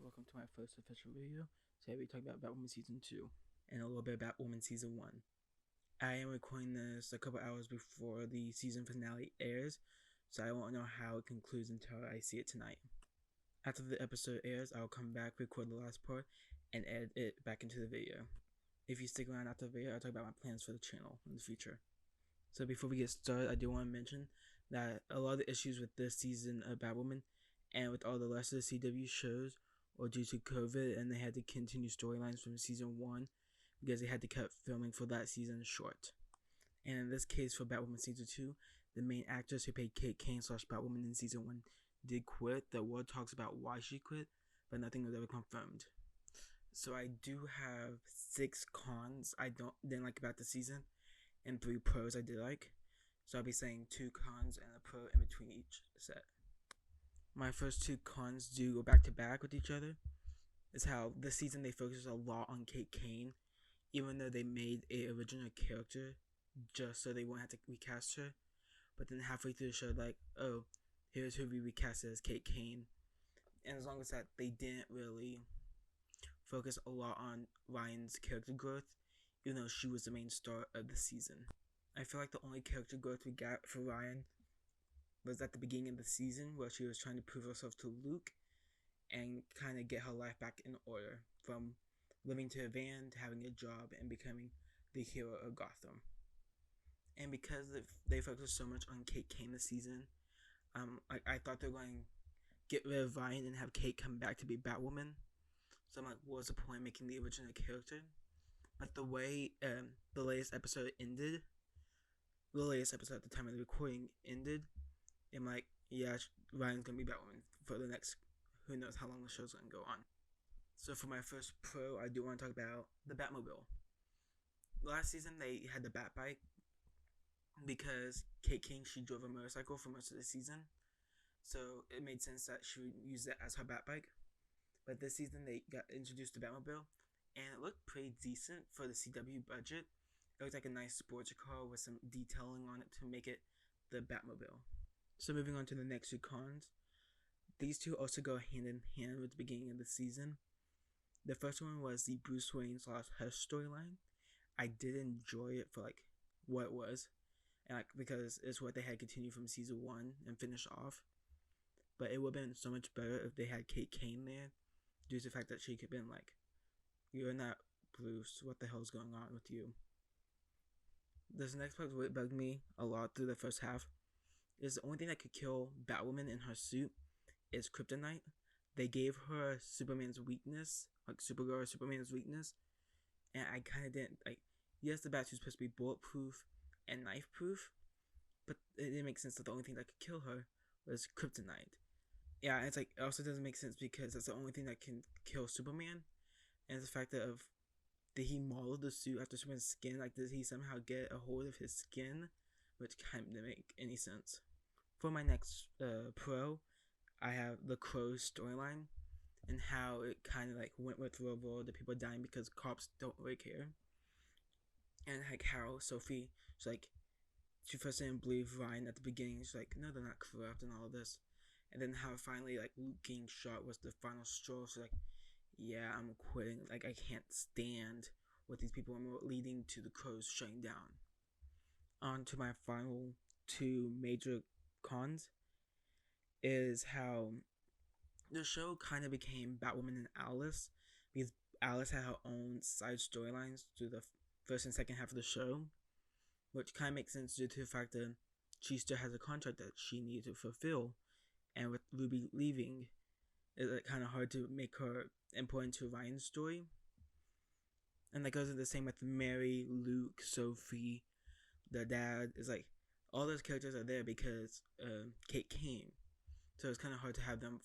welcome to my first official video. Today we talk about BatWoman Season 2 and a little bit about BatWoman Season 1. I am recording this a couple hours before the season finale airs, so I won't know how it concludes until I see it tonight. After the episode airs, I'll come back, record the last part, and edit it back into the video. If you stick around after the video, I'll talk about my plans for the channel in the future. So before we get started, I do want to mention that a lot of the issues with this season of BatWoman and with all the rest of the CW shows or due to COVID, and they had to continue storylines from season 1 because they had to cut filming for that season short. And in this case, for BatWoman Season 2, the main actress who played Kate Kane / BatWoman in Season 1 did quit. The word talks about why she quit, but nothing was ever confirmed. So I do have 6 cons I didn't like about the season, and 3 pros I did like. So I'll be saying 2 cons and a pro in between each set. My first 2 cons do go back to back with each other. Is how this season they focus a lot on Kate Kane, even though they made a original character just so they won't have to recast her. But then halfway through the show, like, oh, here's who we recast as Kate Kane. And as long as that, they didn't really focus a lot on Ryan's character growth, even though she was the main star of the season. I feel like the only character growth we got for Ryan was at the beginning of the season, where she was trying to prove herself to Luke and kind of get her life back in order, from living to a van to having a job and becoming the hero of Gotham. And because they focused so much on Kate Kane this season, I thought they were going to get rid of Ryan and have Kate come back to be Batwoman. So I'm like, what was the point of making the original character? But the way the latest episode at the time of the recording ended, I'm like, yeah, Ryan's going to be Batwoman for the next, who knows how long the show's going to go on. So for my first pro, I do want to talk about the Batmobile. Last season, they had the Batbike because Kate King, she drove a motorcycle for most of the season. So it made sense that she would use that as her Batbike. But this season, they got introduced to Batmobile, and it looked pretty decent for the CW budget. It looked like a nice sports car with some detailing on it to make it the Batmobile. So moving on to the next 2 cons. These 2 also go hand in hand with the beginning of the season. The first one was the Bruce Wayne / Hush storyline. I did enjoy it for like what it was, and like because it's what they had continued from season 1 and finished off. But it would have been so much better if they had Kate Kane there, due to the fact that she could have been like, "You're not Bruce. What the hell is going on with you?" This next part really bugged me a lot through the first half. Is the only thing that could kill Batwoman in her suit is kryptonite. They gave her Superman's weakness, like Supergirl or Superman's weakness, and I kind of didn't like. Yes, the Batsuit's supposed to be bulletproof and knife proof, but it didn't make sense that the only thing that could kill her was kryptonite. Yeah, it's like, it also doesn't make sense because that's the only thing that can kill Superman, and it's the fact that did he model the suit after Superman's skin? Like, did he somehow get a hold of his skin? Which kind of didn't make any sense. For my next pro, I have the Crow storyline and how it kind of like went with real world, the people dying because cops don't really care. And like how Sophie, she's like, she first didn't believe Ryan at the beginning. She's like, no, they're not corrupt and all of this. And then how finally like Luke getting shot was the final straw. She's like, yeah, I'm quitting. Like, I can't stand what these people are leading to the Crows shutting down. On to my final 2 major cons is how the show kind of became Batwoman and Alice, because Alice had her own side storylines through the first and second half of the show, which kind of makes sense due to the fact that she still has a contract that she needed to fulfill, and with Ruby leaving, it's kind of hard to make her important to Ryan's story. And that goes the same with Mary, Luke, Sophie, the dad. It's like all those characters are there because Kate came, so it's kind of hard to have them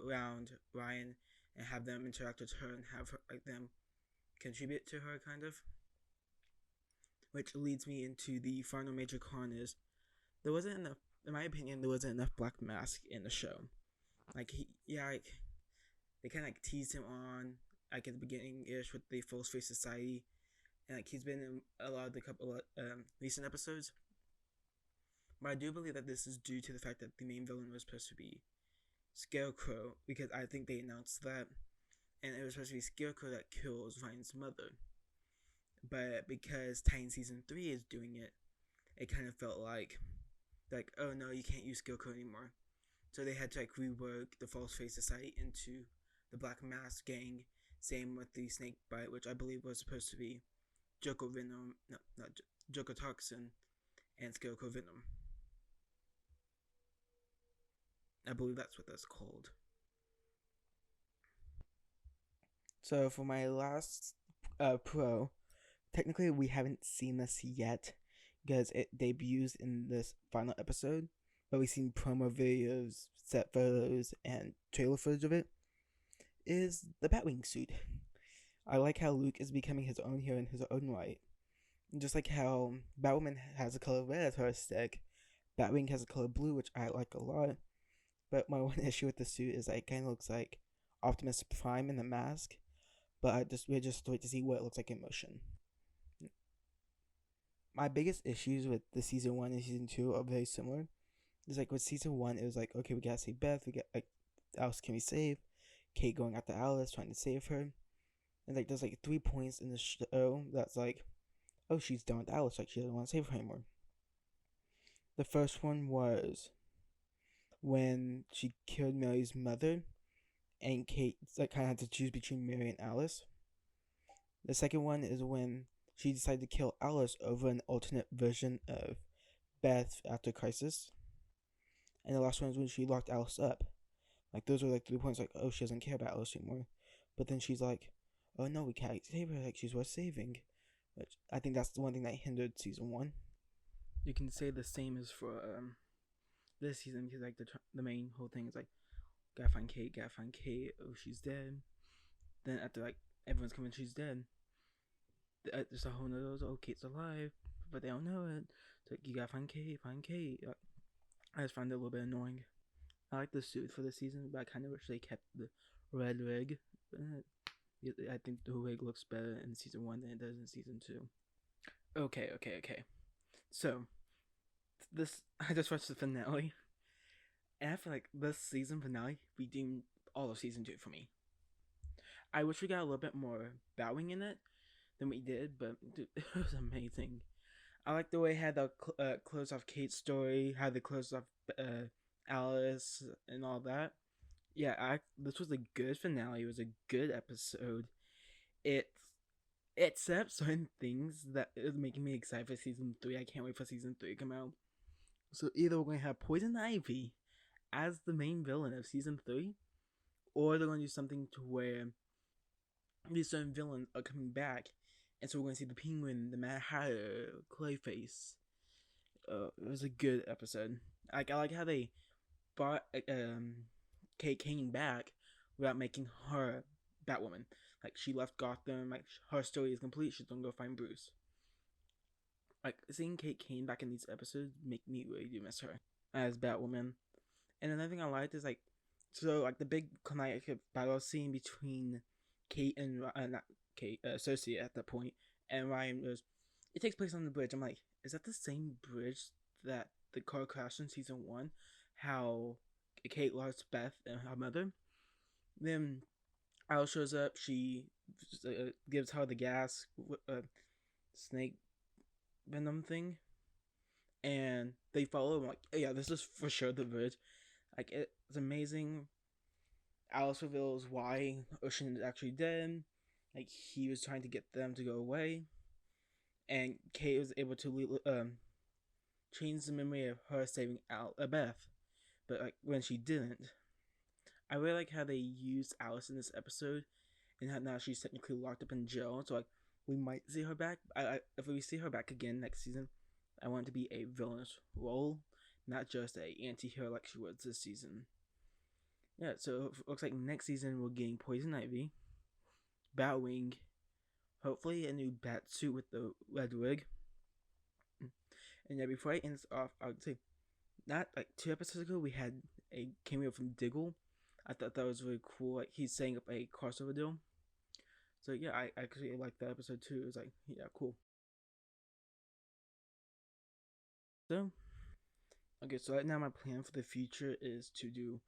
around Ryan and have them interact with her and have her, like, them contribute to her, kind of. Which leads me into the final major con is there wasn't enough, in my opinion, there wasn't enough Black Mask in the show. Like, they kind of like teased him on like at the beginning-ish with the False Face Society, and like he's been in a lot of the couple recent episodes. But I do believe that this is due to the fact that the main villain was supposed to be Scarecrow, because I think they announced that and it was supposed to be Scarecrow that kills Ryan's mother. But because Titan Season 3 is doing it, it kind of felt like, oh no, you can't use Scarecrow anymore. So they had to rework the False Face Society into the Black Mask Gang. Same with the Snake Bite, which I believe was supposed to be Joker Venom, no, not Joker Toxin, and Scarecrow Venom. I believe that's what that's called. So for my last pro, technically we haven't seen this yet because it debuts in this final episode, but we've seen promo videos, set photos, and trailer footage of it, is the Batwing suit. I like how Luke is becoming his own hero in his own right. Just like how Batwoman has a color red as her aesthetic, Batwing has a color blue, which I like a lot. But my one issue with the suit is that it kind of looks like Optimus Prime in the mask, but we're just wait to see what it looks like in motion. My biggest issues with the season 1 and season 2 are very similar. It's like with season 1, it was like, okay, we gotta save Beth, we got Alice can we save? Kate going after Alice, trying to save her. And there's 3 points in the show that's like, oh, she's done with Alice, she doesn't want to save her anymore. The first one was when she killed Mary's mother, and Kate kind of had to choose between Mary and Alice. The second one is when she decided to kill Alice over an alternate version of Beth after Crisis. And the last one is when she locked Alice up. Those are 3 points, oh, she doesn't care about Alice anymore. But then she's like, oh no, we can't save her, she's worth saving. Which I think that's the one thing that hindered season 1. You can say the same as for this season, because the main whole thing is gotta find Kate, oh, she's dead. Then after everyone's coming, she's dead. There's a whole nother, oh, Kate's alive, but they don't know it. So you gotta find Kate. I just find it a little bit annoying. I like the suit for this season, but I kind of wish they kept the red wig. I think the wig looks better in season 1 than it does in season 2. Okay. So, I just watched the finale, and I feel like this season finale redeemed all of season 2 for me. I wish we got a little bit more bowing in it than we did, but dude, it was amazing. I like the way it had the close off Kate's story, how they closed off Alice and all that. Yeah, this was a good finale. It was a good episode. It set up certain things that is making me excited for season 3. I can't wait for season 3 to come out. So either we're going to have Poison Ivy as the main villain of season 3, or they're going to do something to where these certain villains are coming back, and so we're going to see the Penguin, the Mad Hatter, Clayface. It was a good episode. I like how they brought Kate Kane back without making her Batwoman. She left Gotham. Her story is complete. She's gonna go find Bruce. Seeing Kate Kane back in these episodes make me really do miss her as Batwoman. And another thing I liked is the big climatic battle scene between Kate and not Kate, Cersei at that point, and Ryan it takes place on the bridge. I'm like, is that the same bridge that the car crashed in season 1? How Kate lost Beth and her mother. Then Alice shows up. She gives her the gas snake venom thing, and they follow. I'm like, oh, yeah, this is for sure the bridge. It's amazing. Alice reveals why Ocean is actually dead. He was trying to get them to go away, and Kate was able to change the memory of her saving Beth. But when she didn't, I really like how they used Alice in this episode, and how now she's technically locked up in jail. So we might see her back. If we see her back again next season, I want it to be a villainous role, not just a anti-hero like she was this season. Yeah, so it looks like next season we're getting Poison Ivy, Batwing, hopefully a new bat suit with the red wig. And yeah, before I end this off, I would say, not 2 episodes ago we had a cameo from Diggle. I thought that was really cool. He's setting up a crossover deal. So yeah, I actually liked that episode too. It was yeah, cool. So, okay, so right now my plan for the future is to do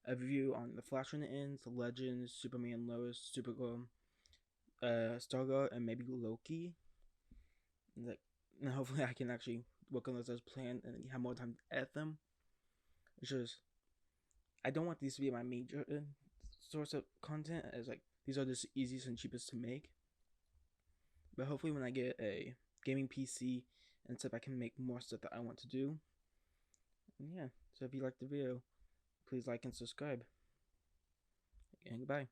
a review on the Flash when it ends, the Legends, Superman, Lois, Supergirl, Stargirl, and maybe Loki. Like, and hopefully I can actually work on those as planned and have more time to edit them. It's just I don't want these to be my major source of content, as like these are the easiest and cheapest to make. But hopefully when I get a gaming PC and stuff, I can make more stuff that I want to do. And yeah, so if you liked the video, please like and subscribe. And goodbye.